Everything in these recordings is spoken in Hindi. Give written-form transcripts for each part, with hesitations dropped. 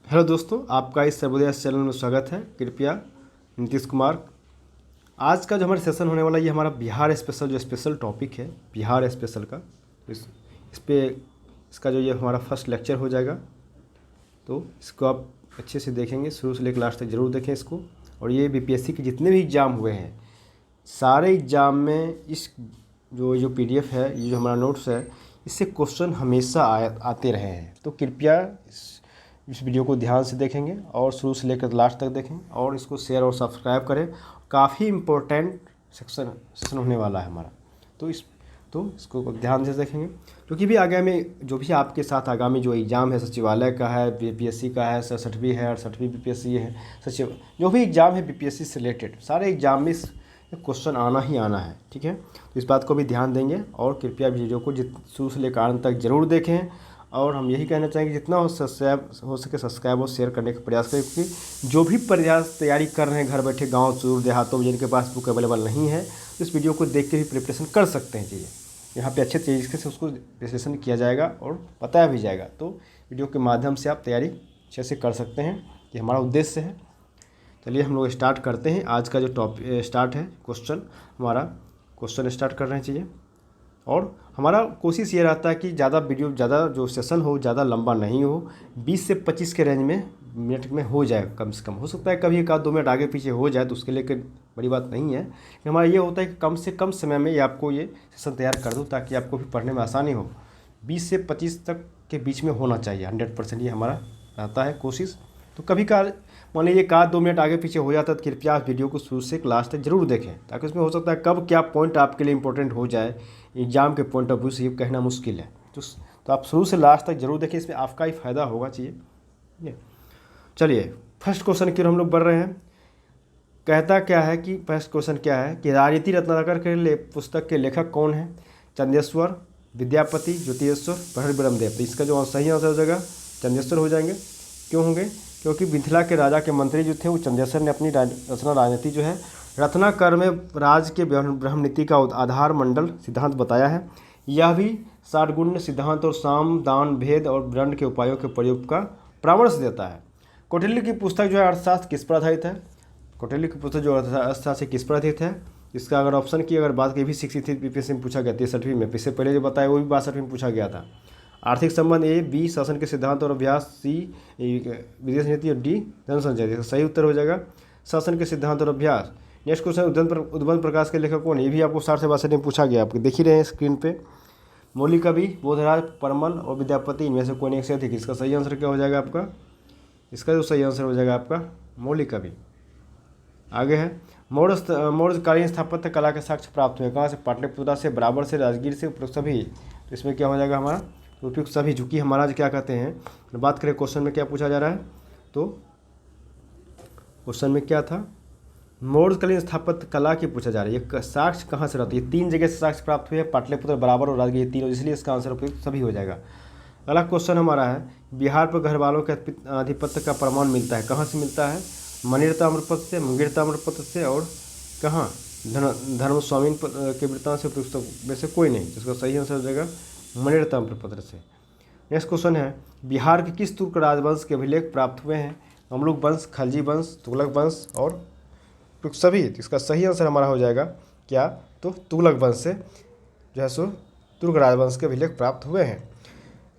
हेलो दोस्तों, आपका इस सर्वोदय चैनल में स्वागत है। कृपया नीतीश कुमार। आज का जो हमारा सेशन होने वाला ये हमारा बिहार स्पेशल जो स्पेशल टॉपिक है बिहार स्पेशल का, इस पे इसका जो ये हमारा फर्स्ट लेक्चर हो जाएगा। तो इसको आप अच्छे से देखेंगे, शुरू से लेकर लास्ट तक ज़रूर देखें इसको। और ये बीपीएससी के जितने भी एग्ज़ाम हुए हैं सारे एग्ज़ाम में इस जो पीडीएफ है, ये जो हमारा नोट्स है, इससे क्वेश्चन हमेशा आते रहे हैं। तो कृपया इस वीडियो को ध्यान से देखेंगे और शुरू से लेकर लास्ट तक देखें और इसको शेयर और सब्सक्राइब करें। काफ़ी इम्पोर्टेंट सेक्शन होने वाला है हमारा, तो इसको ध्यान से देखेंगे। क्योंकि भी आगामी जो भी आपके साथ आगामी जो एग्ज़ाम है, सचिवालय का है, बीपीएससी का है, 67वीं है, 68वीं बीपीएससी है, सचिव जो भी एग्ज़ाम है बीपीएससी से रिलेटेड सारे एग्ज़ाम में क्वेश्चन आना ही आना है। ठीक है, तो इस बात को भी ध्यान देंगे और कृपया वीडियो को शुरू से लेकर अंत तक ज़रूर देखें। और हम यही कहना चाहेंगे जितना हो सके सब्सक्राइब और शेयर करने का प्रयास करें, क्योंकि जो भी प्रयास तैयारी कर रहे हैं घर बैठे गांव चूर देहातों में जिनके पास बुक अवेलेबल नहीं है, तो इस वीडियो को देख के भी प्रिपरेशन कर सकते हैं। चीज़ें यहाँ पे अच्छे तरीके से उसको विश्लेषण किया जाएगा और बताया भी जाएगा। तो वीडियो के माध्यम से आप तैयारी अच्छे से कर सकते हैं, ये हमारा उद्देश्य है। चलिए हम लोग स्टार्ट करते हैं। आज का जो टॉपिक स्टार्ट है क्वेश्चन स्टार्ट कर रहे हैं चीज़ें। और हमारा कोशिश ये रहता है कि ज़्यादा जो सेशन हो ज़्यादा लंबा नहीं हो, 20 से 25 के रेंज में मिनट में हो जाए कम से कम। हो सकता है कभी 1-2 मिनट आगे पीछे हो जाए, तो उसके लिए कोई बड़ी बात नहीं है। हमारा ये होता है कि कम से कम समय में ये आपको ये सेशन तैयार कर दूँ ताकि आपको भी पढ़ने में आसानी हो। 20 से 25 तक के बीच में होना चाहिए 100%, ये हमारा रहता है कोशिश। तो कभी कभार मान लीजिए 1-2 मिनट आगे पीछे हो जाता है, तो कृपया आप वीडियो को शुरू से लास्ट तक जरूर देखें, ताकि उसमें हो सकता है कब क्या पॉइंट आपके लिए इंपॉर्टेंट हो जाए, एग्जाम के पॉइंट ऑफ व्यू से ये कहना मुश्किल है। तो आप शुरू से लास्ट तक जरूर देखें, इसमें आपका ही फायदा होगा। चाहिए चलिए फर्स्ट क्वेश्चन की ओर हम लोग बढ़ रहे हैं। कहता क्या है कि फर्स्ट क्वेश्चन क्या है कि राजनीति रत्नाकर के पुस्तक के लेखक कौन है? चंदेश्वर, विद्यापति, ज्योतिषेश्वर, प्रहर ब्रह्मदेव। तो इसका जो सही आंसर हो जाएगा चंदेश्वर हो जाएंगे। क्यों होंगे? क्योंकि मिथिला के राजा के मंत्री जो थे वो चंदेश्वर ने अपनी रचना राजनीति जो है रत्नाकर में राज के ब्रह्म नीति का आधार मंडल सिद्धांत बताया है। यह भी 60 गुण सिद्धांत और साम दान भेद और दंड के उपायों के प्रयोग का परामर्श देता है। कौटिल्य की पुस्तक जो है अर्थशास्त्र किस पर आधारित है? कौटिल्य की पुस्तक जो अर्थशास्त्र किस पर आधारित है? इसका अगर ऑप्शन की अगर बात की भी 63 बीपीएससी में पूछा गया, 63वीं में, इससे पहले जो बताया वो भी 62वीं में पूछा गया था। आर्थिक संबंध ए, बी शासन के सिद्धांत और अभ्यास, सी विदेश नीति और डी जनसंख्या। सही उत्तर हो जाएगा शासन के सिद्धांत और अभ्यास। नेक्स्ट क्वेश्चन उद्बंध प्रकाश के लेखक कौन है? ये भी आपको 60 से 62 में पूछा गया, आपको देख ही रहे हैं स्क्रीन पे। मौलिक कवि, बोधराज, परमल और विद्यापति, इनमें से कोई एक से अधिक। इसका सही आंसर क्या हो जाएगा आपका? इसका जो सही आंसर हो जाएगा आपका मौलिक कवि। आगे है मौर्यकालीन स्थापत्य कला के साक्ष्य प्राप्त हुए कहाँ से? पाटलिपुत्रा से, बराबर से, राजगीर से, उपरोक्त सभी। तो इसमें क्या हो जाएगा हमारा उपयुक्त सभी। झुकी हमारा जो क्या कहते हैं, बात करें क्वेश्चन में क्या पूछा जा रहा है, तो क्वेश्चन में क्या था, मौर्यकालीन स्थापत्य कला की पूछा जा रहा है। ये साक्ष्य कहाँ से रहती है? 3 जगह से साक्ष्य प्राप्त हुए हैं, पाटलिपुत्र, बराबर और राजगीर, तीनों, इसलिए इसका आंसर उपयुक्त सभी हो जाएगा। अगला क्वेश्चन हमारा है बिहार पर घर वालों के आधिपत्य का प्रमाण मिलता है, कहाँ से मिलता है? मणि ताम्रपत्र से, मुंगेर ताम्रपत्र से और कहाँ? धर्म स्वामी के वृत्तांत से, उपयुक्त में से कोई नहीं। इसका सही आंसर हो जाएगा मणि ताम्रपत्र से। नेक्स्ट क्वेश्चन है बिहार के किस तुर्क राजवंश के अभिलेख प्राप्त हुए हैं? ममलूक वंश, खलजी वंश, तुगलक वंश और उपयुक्त सभी। तो इसका सही आंसर हमारा हो जाएगा क्या? तो तुगलक वंश से जो है सो तुर्क राजवंश के अभिलेख प्राप्त हुए हैं।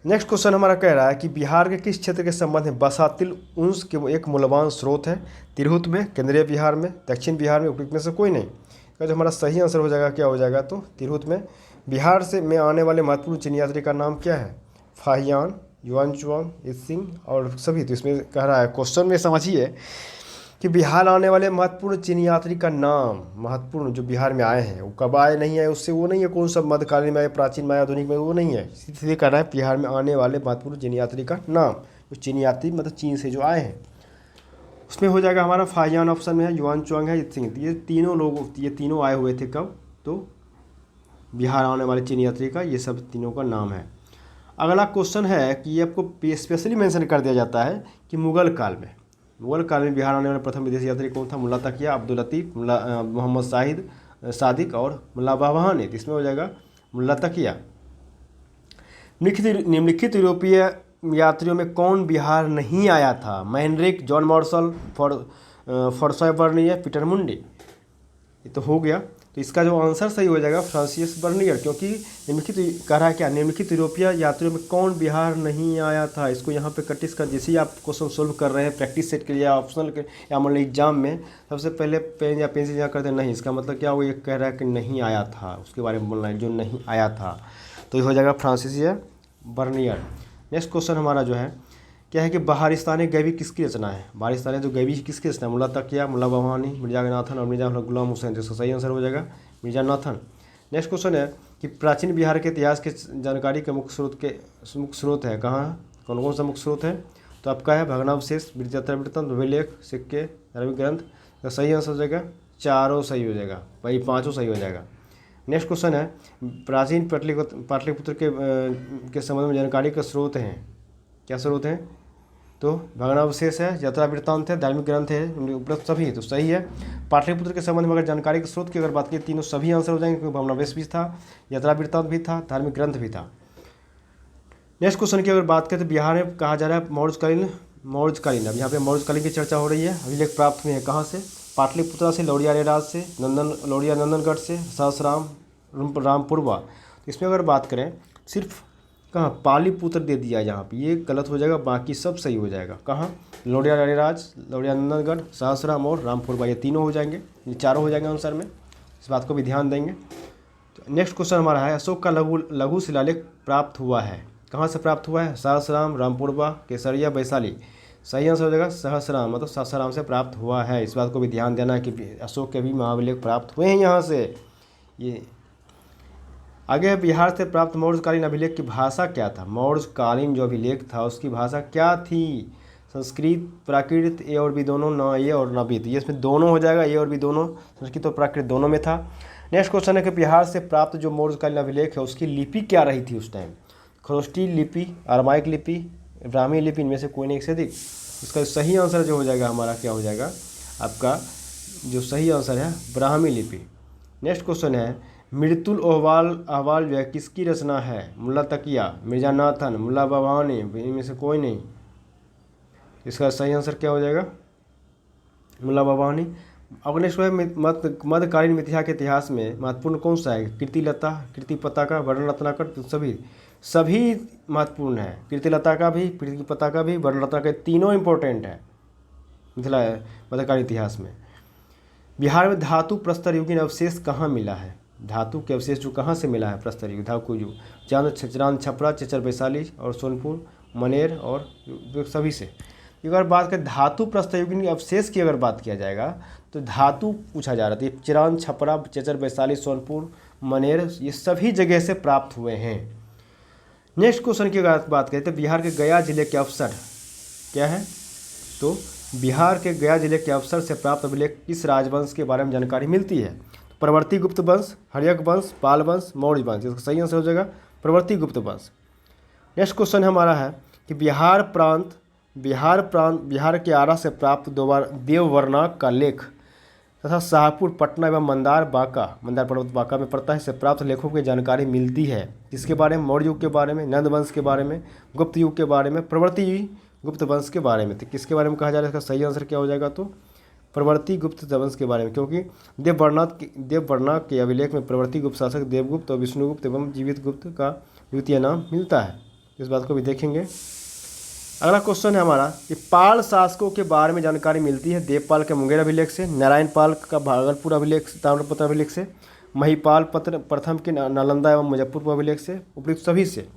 नेक्स्ट क्वेश्चन हमारा कह रहा है कि बिहार के किस क्षेत्र के संबंध में बसातिल उंस के एक मूल्यवान स्रोत है? तिरहुत में, केंद्रीय बिहार में, दक्षिण बिहार में, उपयुक्त में से कोई नहीं। इसका जो हमारा सही आंसर हो जाएगा क्या हो जाएगा? तो तिरहुत में। बिहार से में आने वाले महत्वपूर्ण चीनी यात्री का नाम क्या है? फाहियान, युआनचुआंग, इत्सिंग और सभी। तो इसमें कह रहा है क्वेश्चन में समझिए कि बिहार आने वाले महत्वपूर्ण चीनी यात्री का नाम, महत्वपूर्ण जो बिहार में आए हैं वो कब आए नहीं आए उससे वो नहीं है, कौन सा मध्यकालीन में आए, प्राचीन में आए, आधुनिक में, वो नहीं है। सीधे कह रहा है बिहार में आने वाले महत्वपूर्ण चीनी यात्री का नाम। जो चीनी यात्री मतलब चीन से जो आए हैं, उसमें हो जाएगा हमारा फाहियान ऑप्शन में है, युआनचुआंग है, इत्सिंग। ये तीनों आए हुए थे कब? तो बिहार आने वाले चीनी यात्री का ये सब तीनों का नाम है। अगला क्वेश्चन है कि ये आपको स्पेशली मेंशन कर दिया जाता है कि मुगल काल में बिहार आने वाले प्रथम विदेशी यात्री कौन था? मुल्ला तकिया, अब्दुल लतीफ़, मोहम्मद सादिक और मुल्ला बहबानी। इसमें हो जाएगा मुल्ला तकिया। निम्नलिखित यूरोपीय यात्रियों में कौन बिहार नहीं आया था? मैनरिक, जॉन मार्शल, फॉर्साय बर्नियर, पीटर मुंडी। ये तो हो गया। तो इसका जो आंसर सही हो जाएगा फ्रांसिस बर्नियर, क्योंकि निम्नलिखित कह रहा है क्या, निम्नलिखित यूरोपीय यात्रियों में कौन बिहार नहीं आया था। इसको यहाँ पे प्रैक्टिस कर, जैसे ही आप क्वेश्चन सोल्व कर रहे हैं प्रैक्टिस सेट के लिए या ऑप्शनल के या मान लो एग्जाम में, सबसे पहले पेन या पेंसिल यहाँ करते नहीं। इसका मतलब क्या, वो ये कह रहा है कि नहीं आया था, उसके बारे में बोलना है जो नहीं आया था। तो ये हो जाएगा फ्रांसिस बर्नियर। नेक्स्ट क्वेश्चन हमारा जो है क्या है कि बहारिस्तान गैबी किसकी रचना है? बहारिस्तान जो गैबी किसकी रचना है? मुल्ला तकिया, मुल्ला भवानी, मिर्जा नाथन और मिर्जा गुलाम हुसैन। तो सही आंसर हो जाएगा मिर्जा नाथन। नेक्स्ट क्वेश्चन है कि प्राचीन बिहार के इतिहास के जानकारी के मुख्य स्रोत है कहाँ, कौन कौन सा मुख्य स्रोत है? तो आपका है भग्नावशेष, वृत्तांत, अभिलेख, सिक्के, धार्मिक ग्रंथ। तो सही आंसर हो जाएगा चारों सही हो जाएगा भाई, पाँचों सही हो जाएगा। नेक्स्ट क्वेश्चन है प्राचीन पाटलिपुत्र के संबंध में जानकारी का स्रोत हैं, क्या स्रोत हैं? तो भग्नावशेष है, यात्रा वृत्तांत है, धार्मिक ग्रंथ है, उपलब्ध सभी। तो सही है। पाटलिपुत्र के संबंध में अगर जानकारी के स्रोत की अगर बात की, तीनों सभी आंसर हो जाएंगे, क्योंकि भग्नावशेष भी था, यात्रा वृत्तांत भी था, धार्मिक ग्रंथ भी था। नेक्स्ट क्वेश्चन की अगर बात करें तो बिहार में कहा जा रहा है मौर्यकालीन, अब यहाँ पे मौर्यकालीन की चर्चा हो रही है। अभिलेख प्राप्त हुए हैं कहाँ से? पाटलिपुत्र से, लौरिया रेराज से, लौरिया नंदनगढ़ से, सहसराम, रामपुरवा। इसमें अगर बात करें सिर्फ कहाँ पालीपुत्र दे दिया यहाँ पे, ये गलत हो जाएगा, बाकी सब सही हो जाएगा। कहाँ? लौरिया रेराज, लौरिया नंदनगढ़, सहसराम और रामपुरवा, ये तीनों हो जाएंगे, ये चारों हो जाएंगे आंसर में। इस बात को भी ध्यान देंगे। तो नेक्स्ट क्वेश्चन हमारा है अशोक का लघु शिलालेख प्राप्त हुआ है, कहाँ से प्राप्त हुआ है? सहसराम, रामपुरवा, केसरिया, वैशाली। सही आंसर हो जाएगा सहसराम, मतलब सहसराम से प्राप्त हुआ है। इस बात को भी ध्यान देना है कि अशोक के भी महाअभिलेख प्राप्त हुए हैं यहाँ से। ये आगे बिहार से प्राप्त मौर्यकालीन अभिलेख की भाषा क्या था? मौर्यकालीन जो अभिलेख था उसकी भाषा क्या थी? संस्कृत, प्राकृत, ए और बी दोनों, न ए और न बी। तो ये इसमें दोनों हो जाएगा, ए और बी दोनों, संस्कृत और प्राकृत दोनों में था। नेक्स्ट क्वेश्चन है कि बिहार से प्राप्त जो मौर्यकालीन अभिलेख है उसकी लिपि क्या रही थी उस टाइम? खरोष्टी लिपि, अरामाइक लिपि, ब्राह्मी लिपि, इनमें से कोई नहीं से अधिक। इसका सही आंसर जो हो जाएगा हमारा क्या हो जाएगा? आपका जो सही आंसर है ब्राह्मी लिपि। नेक्स्ट क्वेश्चन है मृतुल अहवाल जो है किसकी रचना है? मुल्ला तकिया, मिर्जा नाथन, मुल्ला भवानी, इनमें से कोई नहीं। इसका सही आंसर क्या हो जाएगा? मुल्ला भवानी। अब नेक्स्ट है मध्यकालीन मिथिला के इतिहास में महत्वपूर्ण कौन सा है? कीर्तिलता, कीर्ति पताका, वर्ण रत्नाकर। तो सभी महत्वपूर्ण है, कीर्तिलता का भी, कीर्ति पताका का भी, वर्ण रत्नाकर, तीनों इंपॉर्टेंट है मिथिला मध्यकालीन इतिहास में। बिहार में धातु प्रस्तर युगीन अवशेष कहाँ मिला है? धातु के अवशेष जो कहाँ से मिला है? प्रस्तर युग, धातु युग, चांद छपरा, चेचर वैशाली और सोनपुर, मनेर और सभी से। अगर बात करें धातु प्रस्तर युगीन अवशेष की अगर बात किया जाएगा तो धातु पूछा जा रहा था, चिरान, छपरा, चेचर वैशाली, सोनपुर, मनेर, ये सभी जगह से प्राप्त हुए हैं। नेक्स्ट क्वेश्चन की अगर बात करें तो बिहार के गया जिले के अफसर क्या है? तो बिहार के गया जिले के अफसर से प्राप्त अभिलेख किस राजवंश के बारे में जानकारी मिलती है? प्रवर्ती गुप्त वंश, हर्यक वंश, पाल वंश, मौर्य वंश। इसका सही आंसर हो जाएगा प्रवर्ती गुप्त वंश। नेक्स्ट क्वेश्चन हमारा है कि बिहार के आरा से प्राप्त देववर्णा का लेख तथा शाहपुर, पटना एवं मंदार पर्वत बांका में पड़ता है, से प्राप्त लेखों की जानकारी मिलती है किसके बारे में? मौर्य युग के बारे में, नंद वंश के बारे में, गुप्त युग के बारे में, प्रवर्ती गुप्त वंश के बारे में। तो किसके बारे में कहा जा रहा है? इसका सही आंसर क्या हो जाएगा? तो प्रवर्ती गुप्त वंश के बारे में, क्योंकि देववर्णा के अभिलेख में प्रवर्ती गुप्त शासक देवगुप्त और विष्णुगुप्त एवं जीवित गुप्त का द्वितीय नाम मिलता है। इस बात को भी देखेंगे। अगला क्वेश्चन है हमारा कि पाल शासकों के बारे में जानकारी मिलती है देवपाल के मुंगेर अभिलेख से, नारायण पाल का भागलपुर अभिलेख, ताम्रपत्र अभिलेख से, महिपाल प्रथम के नालंदा एवं मुजफ्फरपुर अभिलेख से, उपयुक्त सभी से।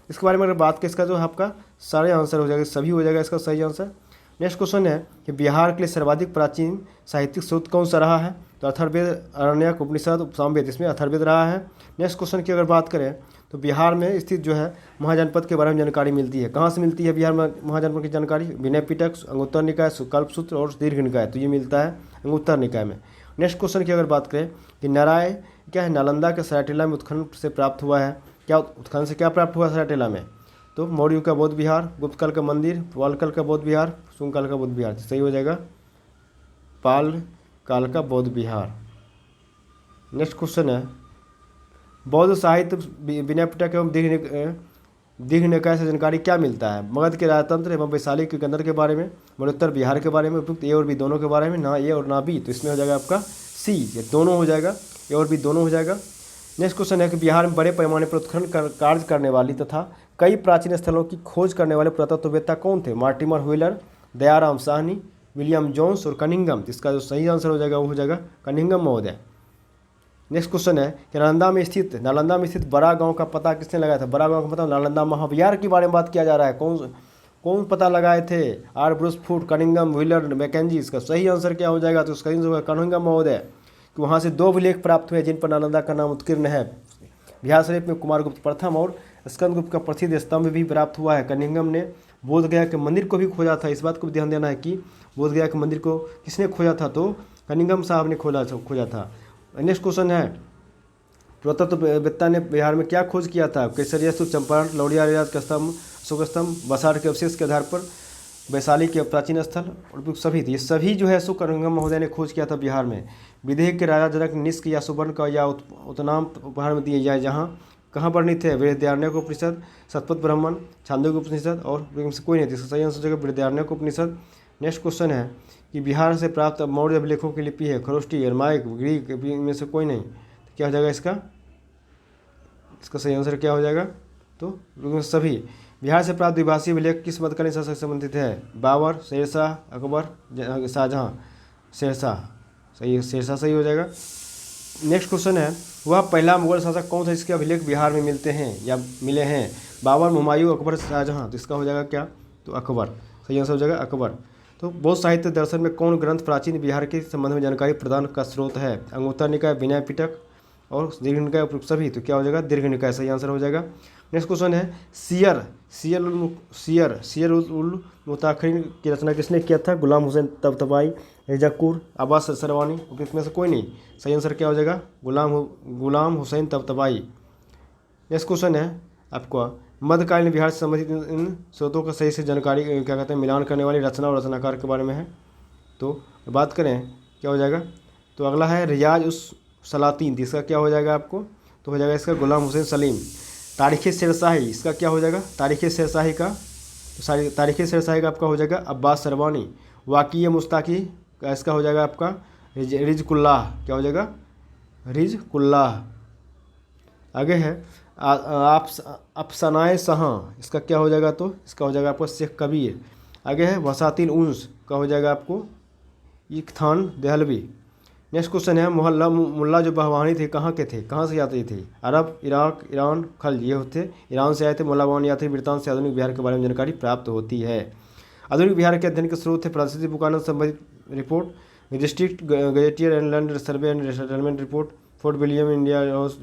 इसके बारे में अगर बात करें इसका जो आपका सारे आंसर हो जाएगा, सभी हो जाएगा इसका सही आंसर। नेक्स्ट क्वेश्चन है कि बिहार के लिए सर्वाधिक प्राचीन साहित्यिक स्रोत कौन सा रहा है? तो अथर्ववेद, अरण्यक, उपनिषद, सामवेद, इसमें अथर्ववेद रहा है। नेक्स्ट क्वेश्चन की अगर बात करें तो बिहार में स्थित जो है महाजनपद के बारे में जानकारी मिलती है, कहाँ से मिलती है बिहार में महाजनपद की जानकारी? विनय पिटक, अंगुत्तर निकाय, कल्पसूत्र और दीर्घ निकाय। तो ये मिलता है अंगुत्तर निकाय में। नेक्स्ट क्वेश्चन की अगर बात करें कि नारायण क्या है? नालंदा के सरायटेला में उत्खनन से प्राप्त हुआ है। क्या उत्खनन से क्या प्राप्त हुआ सरायटेला में? तो मौर्य युग का बौद्ध विहार, गुप्त काल का मंदिर, पाल काल का बौद्ध विहार, शुंग काल का बौद्ध विहार। तो सही हो जाएगा पाल काल का बौद्ध विहार। नेक्स्ट क्वेश्चन है बौद्ध साहित्य विनय पिटक एवं दीर्घ निकाय से जानकारी क्या मिलता है? मगध के राजतंत्र एवं वैशाली के गंदर के बारे में, मरणोत्तर बिहार के बारे में, उपयुक्त ए और बी दोनों के बारे में, ना ए और ना बी, तो इसमें हो जाएगा आपका सी, ये दोनों हो जाएगा, ए और बी दोनों हो जाएगा। नेक्स्ट क्वेश्चन है कि बिहार में बड़े पैमाने पर उत्खनन कार्य करने वाली तथा कई प्राचीन स्थलों की खोज करने वाले पुरातत्ववेत्ता कौन थे? Mortimer Wheeler, Dayaram Sahni, William Jones और कनिंघम। इसका जो सही आंसर हो जाएगा वो हो जाएगा कनिंघम महोदय। नेक्स्ट क्वेश्चन है कि नालंदा में स्थित बड़ा गांव का पता किसने लगाया था? बड़ा गांव का पता नालंदा महाविहार के बारे में बात किया जा रहा है। कौन पता लगाए थे? R Bruce Foote, Cunningham, Wheeler, Mackenzie. इसका सही आंसर क्या हो जाएगा? तो इसका आंसर होगा कनिंघम महोदय, कि वहाँ से 2 अभिलेख प्राप्त हुए जिन पर नालंदा का नाम उत्कीर्ण है। बिहार शरीफ में कुमारगुप्त प्रथम और स्कंदगुप्त का प्रसिद्ध स्तंभ भी प्राप्त हुआ है। कनिंघम ने बोधगया के मंदिर को भी खोजा था। इस बात को भी ध्यान देना है कि बोधगया के मंदिर को किसने खोजा था? तो कनिंघम साहब ने खोजा था। नेक्स्ट क्वेश्चन है, पुरातत्ववेत्ता ने बिहार में क्या खोज किया था? केसरिया स्तूप, चंपारण, लौड़िया रियाज का स्तंभ, अशोक स्तंभ, बसाड़ के अवशेष के आधार पर वैशाली के प्राचीन स्थल और सभी थे। ये सभी जो है सो कनिंघम महोदय ने खोज किया था बिहार में। विदेह के राजा जनक निष्क या सुवर्ण का या उपनाम उपहार में दिए जाए, जहाँ कहाँ वर्णित है? बृहदारण्यक उपनिषद, शतपथ ब्राह्मण, छांदोग्य उपनिषद और से कोई नहीं थी। इसका सही आंसर हो जाएगा बृहदारण्यक उपनिषद। नेक्स्ट क्वेश्चन है कि बिहार से प्राप्त मौर्य अभिलेखों की लिपि है खरोष्टी, अरमाइक, ग्रीक, में से कोई नहीं, तो क्या हो जाएगा इसका सही आंसर क्या हो जाएगा? तो सभी। बिहार से प्राप्त द्विभाषी अभिलेख किस मध्यकालीन शासक से संबंधित है? बाबर, शेरशाह, अकबर, शाहजहां। शेरशाह सही हो जाएगा। नेक्स्ट क्वेश्चन है, वह पहला मुगल शासक कौन था जिसके अभिलेख बिहार में मिलते हैं या मिले हैं? बाबर, हुमायूं, अकबर, शाहजहां। तो इसका हो जाएगा क्या? तो अकबर। सही आंसर हो जाएगा अकबर। तो बौद्ध साहित्य दर्शन में कौन ग्रंथ प्राचीन बिहार के संबंध में जानकारी प्रदान का स्रोत है? अंगुत्तर निकाय, विनय पिटक और दीर्घ निकाय, उपयुक्त सभी। तो क्या हो जाएगा? दीर्घ निकाय सही आंसर हो जाएगा। नेक्स्ट क्वेश्चन है, सियर उल मुताखिरीन की रचना किसने किया था? गुलाम हुसैन तबतबाई, रजाकुर, अब्बास सरवानी, उपयुक्त में से कोई नहीं। सही आंसर क्या हो जाएगा? गुलाम हुसैन तबतबाई। नेक्स्ट क्वेश्चन है आपका, मध्यकालीन बिहार से संबंधित इन स्रोतों का सही से जानकारी क्या कहते हैं मिलान करने वाली रचना और रचनाकार के बारे में है। तो बात करें क्या हो जाएगा? तो अगला है रियाज उस सलातीन। इसका क्या हो जाएगा आपको? तो हो जाएगा इसका गुलाम हुसैन सलीम। तारीख़ शेरशाही, इसका क्या हो जाएगा? तारीख़ शेरशाही का आपका हो जाएगा अब्बास सरवानी। वाक़िया मुस्ताकी का इसका हो जाएगा आपका रिजकुल्लाह। क्या हो जाएगा? रिजकुल्लाह। आगे है अफसानाए सहाँ, इसका क्या हो जाएगा? तो इसका हो जाएगा आपको शेख कबीर। आगे है वसातिल उन्स का हो जाएगा आपको इख्तान देहलवी। नेक्स्ट क्वेश्चन है, मुल्ला जो बहवानी थे कहाँ के थे? कहाँ से आते थे? अरब, इराक, ईरान, खल, ये होते ईरान से आए थे। मुल्ला बहवानी आते वृत्तांत से आधुनिक बिहार के बारे में जानकारी प्राप्त होती है। आधुनिक बिहार के अध्ययन के स्रोत है प्रसिद्ध बुकानन संबंधित report, district gazetteer and land survey and settlement report, fort William India house.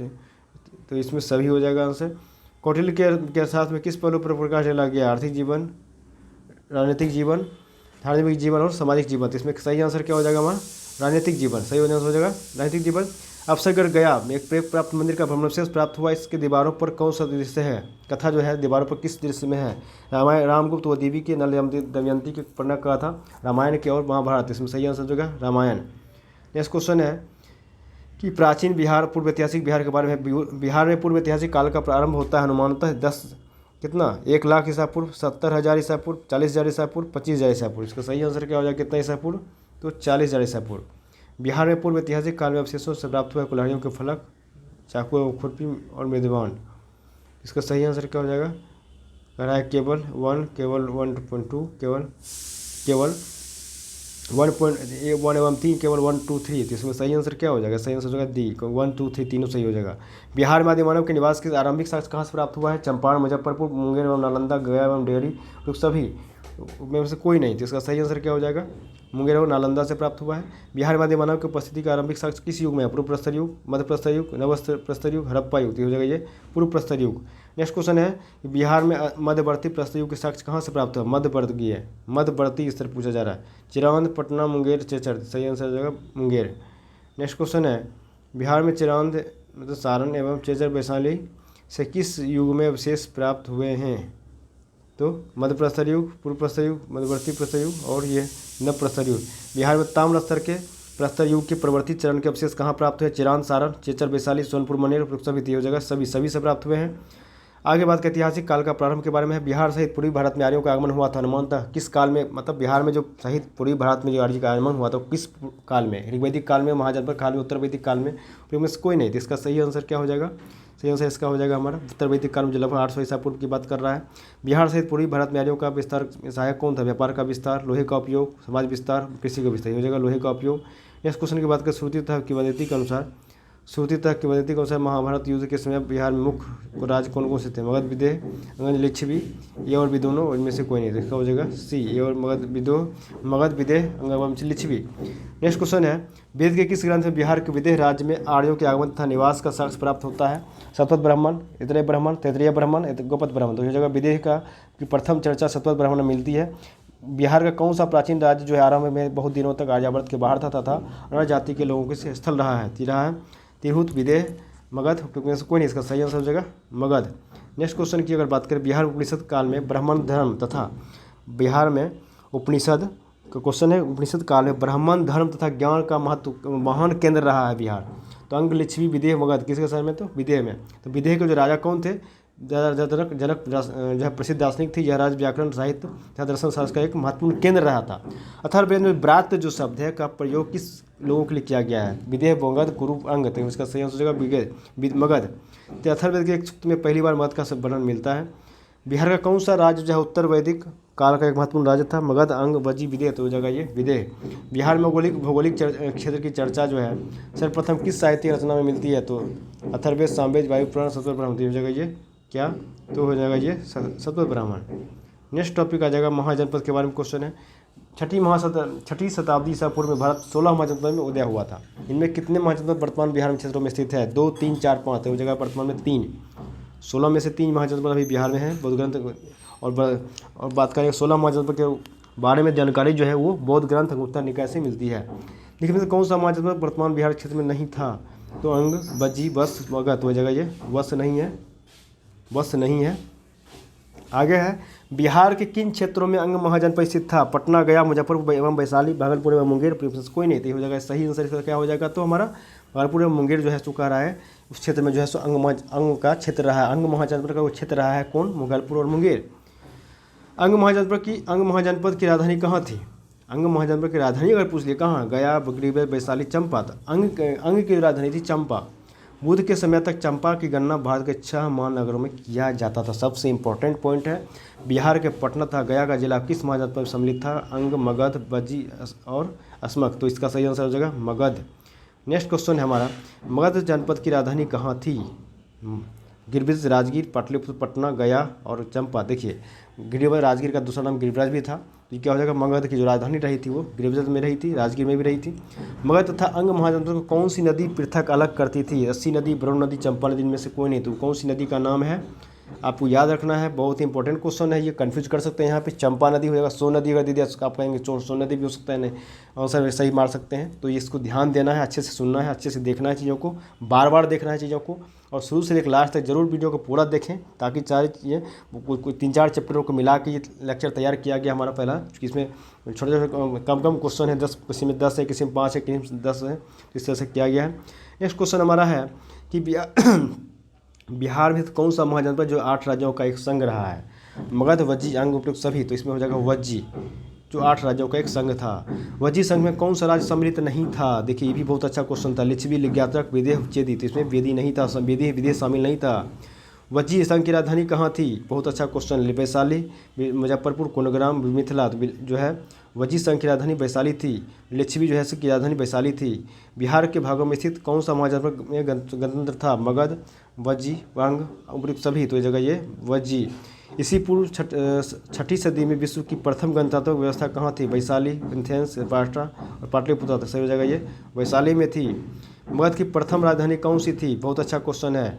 तो इसमें सभी हो जाएगा आंसर। कौटिल्य के साथ में किस पहलू पर प्रकाश डाला गया? आर्थिक जीवन, राजनीतिक जीवन, धार्मिक जीवन और सामाजिक जीवन। तो इसमें सही आंसर क्या हो जाएगा हमारा? राजनीतिक जीवन सही हो जाएगा राजनीतिक जीवन। अफसरगढ़ गया में एक प्रेम प्राप्त मंदिर का भ्रमणावशेष प्राप्त हुआ। इसके दीवारों पर कौन सा दृश्य है? कथा जो है दीवारों पर किस दृश्य में है? रामायण, रामगुप्त व देवी के नल दमयंती की प्रेरणा का था, रामायण के और महाभारत। इसमें सही आंसर होगा रामायण। नेक्स्ट क्वेश्चन है कि प्राचीन बिहार पूर्व ऐतिहासिक बिहार के बारे में। बिहार में पूर्व ऐतिहासिक काल का प्रारंभ होता है अनुमानतः 1 लाख ईसा पूर्व, 70,000 ईसा पूर्व, 40,000 ईसा पूर्व, 25,000 ईसा पूर्व। इसका सही आंसर क्या हो जाएगा? कितना ईसा पूर्व? तो 40,000 ईसा पूर्व। बिहार में पूर्व ऐतिहासिक काल में अवशेषों से प्राप्त हुआ कुल्हाड़ियों के फलक, चाकू एवं खुरपी और मृदुबान। इसका सही आंसर क्या हो जाएगा? कह रहा है केवल 1, केवल 1.2, केवल 1.1 एवं 3, केवल 1, 2, 3। तो इसमें सही आंसर क्या हो जाएगा? सही आंसर हो जाएगा डी, 1, 2, 3 तीनों सही हो जाएगा। बिहार में आदिमानव के निवास के आरंभिक साक्ष्य कहाँ से प्राप्त हुआ है? चंपारण, मुजफ्फरपुर, मुंगेर एवं नालंदा, गया एवं डेहरी। तो सभी में से कोई नहीं। तो इसका सही आंसर क्या हो जाएगा? मुंगेर और नालंदा से प्राप्त हुआ है। बिहार में आदिमानव की उपस्थिति का आरंभिक साक्ष्य किस युग में है? पूर्व प्रस्तर युग, मध्य प्रस्तर युग, नव प्रस्तर युग, हड़प्पा युग। हो जाएगा ये पूर्व प्रस्तर युग। नेक्स्ट क्वेश्चन है, बिहार में मध्यवर्ती प्रस्तर युग के साक्ष्य कहाँ से प्राप्त हुआ? मध्यवर्ती स्तर पूछा जा रहा है। चिरांद, पटना, मुंगेर, चेचर। सही आंसर हो जाएगा मुंगेर। नेक्स्ट क्वेश्चन है, बिहार में चिरांद मतलब सारण एवं चेचर वैशाली से किस युग में अवशेष प्राप्त हुए हैं? तो मध्य प्रस्तर युग, पूर्व प्रस्तर युग, मध्यवर्ती प्रस्तर युग और ये नव प्रस्तर युग। बिहार में ताम्र स्तर के प्रस्तर युग के प्रवर्ती चरण के अवशेष कहाँ प्राप्त हुए? चिरांद, सारण, चेचर वैशाली, सोनपुर, मनेर। सभी हो जाएगा सभी से प्राप्त हुए हैं। आगे बात करते हैं ऐतिहासिक काल का प्रारंभ के बारे में है। बिहार सहित पूर्वी भारत में आर्यों का आगमन हुआ था अनुमानतः किस काल में, मतलब बिहार में जो सहित पूर्वी भारत में जो आर्य का आगमन हुआ था किस काल में, ऋग्वैदिक काल में, महाजनपद काल में, उत्तर वैदिक काल में, में से कोई नहीं। तो इसका सही आंसर क्या हो जाएगा, सही आंसर इसका हो जाएगा हमारा उत्तर वैदिक काल में, जो लगभग 800 ईसा पूर्व की बात कर रहा है। बिहार सहित पूर्वी भारत में आर्यों का विस्तार सहायक कौन था, व्यापार का विस्तार, लोहे का उपयोग, समाज विस्तार, कृषि का विस्तार, हो जाएगा लोहे का उपयोग। नेक्स्ट क्वेश्चन की बात करें, श्रुति तथा किंवदंती के अनुसार, श्रुति तथा किंवदंती के अनुसार महाभारत युद्ध के समय बिहार में मुख्य राज्य कौन कौन से थे, मगध, विदेह, अंगद, लिच्छवी, ये और भी दोनों, इनमें से कोई नहीं। तो इसका हो जाएगा सी, ये और मगध, विदेह, अंगद, लिच्छवी। नेक्स्ट क्वेश्चन है, वेद के किस ग्रंथ में बिहार के विदेह राज्य में आर्यों के आगमन तथा निवास का साक्ष्य प्राप्त होता है, सतपथ ब्राह्मण, इतरे ब्राह्मण, तैतरीय ब्राह्मण, गोपथ ब्राह्मण। तो हो जाएगा विदेह का की प्रथम चर्चा सतपथ ब्राह्मण में मिलती है। बिहार का कौन सा प्राचीन राज्य जो है आरंभ में बहुत दिनों तक आर्यावर्त के बाहर था तथा अन्य जाति के लोगों के स्थल रहा है, तिरहुत, विदेह, मगध, क्योंकि कोई नहीं। इसका सही आंसर हो जाएगा मगध। नेक्स्ट क्वेश्चन की अगर बात करें, बिहार उपनिषद काल में ब्राह्मण धर्म तथा बिहार में उपनिषद का क्वेश्चन है, उपनिषद काल में ब्राह्मण धर्म तथा ज्ञान का महत्व महान केंद्र रहा है बिहार। तो अंग, लिच्छवी, विदेह, मगध, किसके समय में, तो विदेह में। तो विदेह के जो राजा कौन थे, जनक जो है प्रसिद्ध दार्शनिक थी। यह राज्य व्याकरण, साहित्य तथा दर्शन शास्त्र का एक महत्वपूर्ण केंद्र रहा था। अथर्ववेद में व्रात जो शब्द है का प्रयोग किस लोगों के लिए किया गया है, विदेह, मगध, कुरु, अंग। तो इसका सही आंसर हो जाएगा मगध। तो अथर्ववेद के एक सूक्त में पहली बार मगध का वर्णन मिलता है। बिहार का कौन सा राज्य जो है उत्तर वैदिक काल का एक महत्वपूर्ण राज्य था, मगध, अंग, वज्जी, विदेह। तो हो जाएगा ये विदेह। बिहार में भौगोलिक क्षेत्र की चर्चा जो है सर्वप्रथम किस साहित्य रचना में मिलती है, तो अथर्ववेद, सामवेद, वायु पुराण, सतपथ ब्राह्मण। हो जाएगा ये क्या, तो हो जाएगा ये सतपथ ब्राह्मण। नेक्स्ट टॉपिक आ जाएगा महाजनपद के बारे में क्वेश्चन है। छठी शताब्दी ईसा पूर्व में भारत 16 महाजनपद में उदय हुआ था। इनमें कितने महाजनपद वर्तमान बिहार में क्षेत्रों में स्थित है, 2, 3, 4, 5। तो हो जाएगा वर्तमान में 3। 16 में से 3 महाजनपद अभी बिहार में है बौद्ध ग्रंथ। और बात करें 16 महाजनपद के बारे में जानकारी जो है वो बौद्ध ग्रंथ अंगुत्तर निकाय से मिलती है। लेकिन कौन सा महाजनपद वर्तमान बिहार क्षेत्र में नहीं था, तो अंग, वज्जी, वत्स, मगध। हो जाएगा ये वत्स नहीं है। आगे है, बिहार के किन क्षेत्रों में अंग महाजनपद स्थित था, पटना, गया, मुजफ्फरपुर एवं वैशाली, भागलपुर एवं मुंगेर। कोई नहीं। तो हो जाएगा सही आंसर इसका क्या हो जाएगा, तो हमारा भागलपुर एवं मुंगेर जो है सो कह रहा है उस क्षेत्र में जो है सो अंग का क्षेत्र रहा है, अंग महाजनपद का वो क्षेत्र रहा है कौन, भागलपुर और मुंगेर। अंग महाजनपद की राजधानी कहाँ थी, अंग महाजनपद की राजधानी अगर पूछ लिए कहाँ, गया, गिरिवृत, वैशाली, चंपा। तो अंग की राजधानी थी चंपा। बुद्ध के समय तक चंपा की गणना भारत के 6 महानगरों में किया जाता था। सबसे इंपॉर्टेंट पॉइंट है, बिहार के पटना तथा गया का जिला किस महाजनपद में सम्मिलित था, अंग, मगध, वज्जी और अस्मक। तो इसका सही आंसर हो जाएगा मगध। नेक्स्ट क्वेश्चन है हमारा, मगध जनपद की राजधानी कहाँ थी, गिरिवृत, राजगीर, पाटलिपुत्र, पटना, गया और चंपा। देखिए गिरिवृत, राजगीर का दूसरा नाम गिरिवराज भी था। ये क्या हो जाएगा, मगध की जो राजधानी रही थी वो गिरिवृत में रही थी, राजगीर में भी रही थी। मगध तथा अंग महाजनपद को कौन सी नदी पृथक अलग करती थी, रस्सी नदी, वरुण नदी, चंपा नदी। इनमें से कोई नहीं। तो कौन सी नदी का नाम है आपको याद रखना है, बहुत ही इंपॉर्टेंट क्वेश्चन है ये, कंफ्यूज कर सकते हैं यहाँ पे। चंपा नदी हो जाएगा, सो नदी अगर दे दिया तो आप कहेंगे सो नदी भी हो सकता है, नहीं आंसर सही मार सकते हैं। तो इसको ध्यान देना है, अच्छे से सुनना है, अच्छे से देखना है चीज़ों को, बार बार देखना है चीज़ों को, और शुरू से लेकर लास्ट तक जरूर वीडियो को पूरा देखें, ताकि सारी चीज़ें कोई 3-4 चैप्टरों को मिला के ये लेक्चर तैयार किया गया हमारा पहला। इसमें छोटे छोटे कम क्वेश्चन है, 10, किसी में 10 है, किसी में 5 है, किसी में 10 है, इस तरह से किया गया है। नेक्स्ट क्वेश्चन हमारा है कि बिहार में कौन सा महाजनपद जो 8 राज्यों का एक संघ रहा है, मगध, वज्जी, अंग, उपयुक्त सभी। तो इसमें हो जाएगा वज्जी, जो 8 राज्यों का एक संघ था। वज्जी संघ में कौन सा राज्य सम्मिलित नहीं था, देखिए ये भी बहुत अच्छा क्वेश्चन था। लिच्छवी, लिंगायतक, विदेह, चेदी। तो इसमें वेदी नहीं था, विदेह शामिल नहीं था। वज्जी संघ की राजधानी कहाँ थी, बहुत अच्छा क्वेश्चन, वैशाली, मुजफ्फरपुर, कुंडग्राम, मिथिला। तो जो है वज्जी संघ की राजधानी वैशाली थी। लिच्छवी जो है इसकी राजधानी वैशाली थी। बिहार के भागों में स्थित कौन सा महाजनपद में गणतंत्र था, मगध, वज्जी, अंग, उपयुक्त सभी। तो ये जगह ये वज्जी। इसी पूर्व 6ठी सदी में विश्व की प्रथम गणतंत्र व्यवस्था कहाँ थी, वैशाली, एथेंस, स्पार्टा और पाटलिपुत्र। तो सही जगह ये वैशाली में थी। मगध की प्रथम राजधानी कौन सी थी, बहुत अच्छा क्वेश्चन है,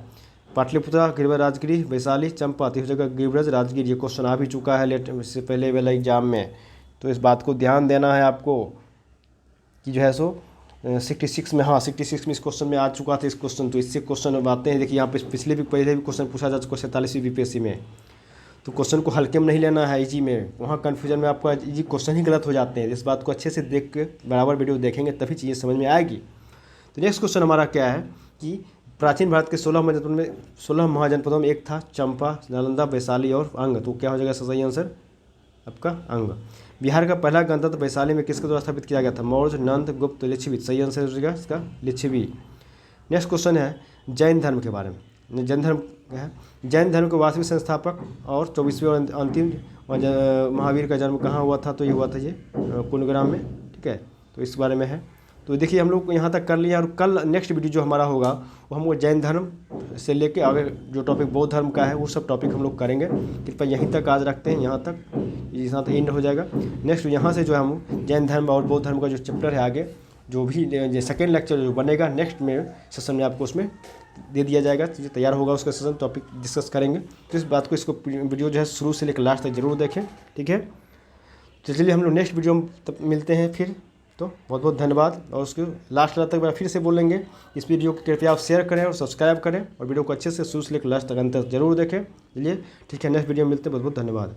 पाटलिपुत्र, गिरिवृत, राजगिरी, वैशाली, चंपा। तो इस जगह गिरिवृत, राजगिरी। ये क्वेश्चन आ भी चुका है इससे पहले वाला एग्जाम में, तो इस बात को ध्यान देना है आपको कि जो है सो 66 में, हाँ 66 में इस क्वेश्चन में आ चुका था इस क्वेश्चन। तो इससे क्वेश्चन आते हैं, देखिए यहाँ पे पिछले भी पहले भी क्वेश्चन पूछा जा चुका 47वीं बीपीएससी में। तो क्वेश्चन को हल्के में नहीं लेना है, इजी में, वहाँ कन्फ्यूजन में आपका इजी क्वेश्चन ही गलत हो जाते हैं। इस बात को अच्छे से देख के बराबर वीडियो देखेंगे तभी चीज़ें समझ में आएगी। तो नेक्स्ट क्वेश्चन हमारा क्या है कि प्राचीन भारत के 16 महाजनपदों में एक था चंपा, नालंदा, वैशाली और अंग। तो क्या हो जाएगा सही आंसर आपका अंग। बिहार का पहला गणतंत्र वैशाली में किसके द्वारा स्थापित किया गया था? मौर्य, नंद, गुप्त, लिच्छवी। सही आंसर हो जाएगा इसका लिच्छवी। नेक्स्ट क्वेश्चन है जैन धर्म के बारे में। जैन धर्म है, जैन धर्म के वास्तविक संस्थापक और 24वें और अंतिम महावीर का जन्म कहाँ हुआ था? तो ये हुआ था ये कुंडग्राम में, ठीक है। तो इस बारे में है। तो देखिए हम लोग यहाँ तक कर लिए, और कल नेक्स्ट वीडियो जो हमारा होगा वो हम लोग जैन धर्म से लेके आगे जो टॉपिक बौद्ध धर्म का है वो सब टॉपिक हम लोग करेंगे। कृपया यहीं तक आज रखते हैं, यहाँ तक, यहाँ तक एंड हो जाएगा। नेक्स्ट यहाँ से जो है हम जैन धर्म और बौद्ध धर्म का जो चैप्टर है आगे जो भी सेकेंड लेक्चर जो बनेगा नेक्स्ट में सेशन में आपको उसमें दे दिया जाएगा। जो तैयार होगा उसका सेशन टॉपिक डिस्कस करेंगे। तो इस बात को इसको वीडियो जो है शुरू से लेकर लास्ट तक जरूर देखें, ठीक है। तो चलिए हम लोग नेक्स्ट वीडियो में तब मिलते हैं फिर। तो बहुत बहुत धन्यवाद। और उसको लास्ट तक मैं फिर से बोलेंगे, इस वीडियो को कृपया आप शेयर करें और सब्सक्राइब करें और वीडियो को अच्छे से शुरू से लेकर लास्ट तक अंत जरूर देखें। चलिए ठीक है, नेक्स्ट वीडियो में मिलते हैं। बहुत बहुत धन्यवाद।